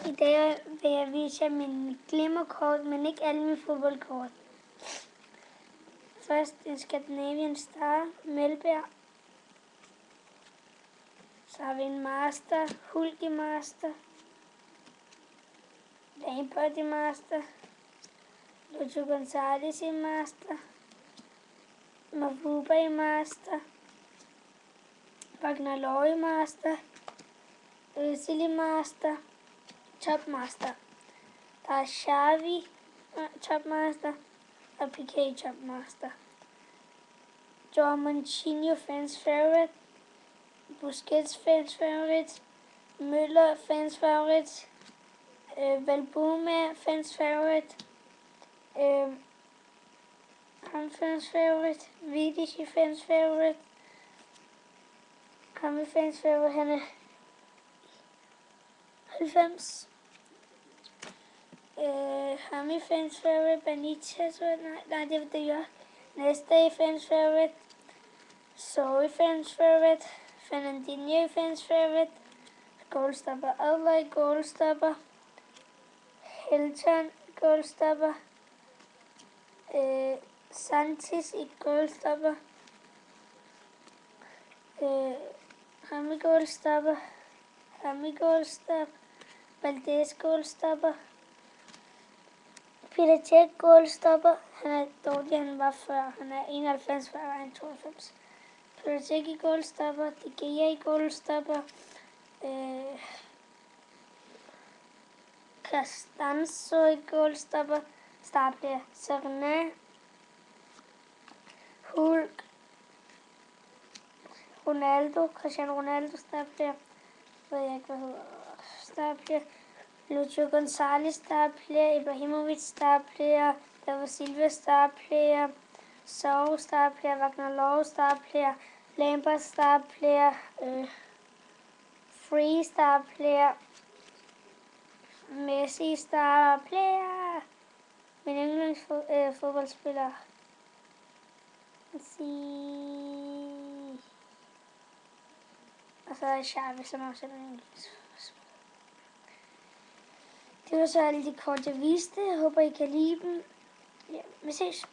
I dag vil jeg vise jer mine glimmerkort, men ikke alle mine fodboldkort. Først en Scandinavian Star, Melberg. Så har vi en Master, Hulk Master. Lampard Master. Lucho Gonzalez i Master. Mavuba i Master. Wagner Love i Master. Özil i Master. Top Master. Der er Xavi Top Master og Piqué Top Master. Jorginho Fans Favorite. Busquets Fans Favorite. Müller Fans Favorite. Valbuena Fans Favorite. Fans Favorite. Vidic Fans Favorite. Ham Fans Favorite, han er 90. Ham Fans Favorite. Benitez, nej, det gør. Næste Fans Favorite. Zoe Fans Favorite. Fernandinho Fans Favorite. Goalstopper Adler Goalstopper. Hilton Goalstopper. Santis i Goalstopper. Ham Goalstopper. Ham Goalstopper. Valdez Goalstopper. Peter Cech Goalstopper. Han er dårlig, han var før. Han er 91 før, han 92. Peter Cech i Goalstopper. De Gea i Goalstopper. Costanzo i Goalstopper. Startplayer. Serena. Hulk. Ronaldo. Cristiano Ronaldo startplayer. Ved jeg ikke, hvad hedder. Startplayer. Lucho Gonzalez startplayer. Ibrahimovic startplayer. David Silva startplayer. Sow startplayer. Wagner Love startplayer. Lampard startplayer. Free startplayer. Messi startplayer. Min yndlingsfodboldspiller. Og så er Xavi, som også er min yndlingsfodboldspiller. Det var så alle de kort, jeg viste. Jeg håber, I kan lide dem. Ja, vi ses.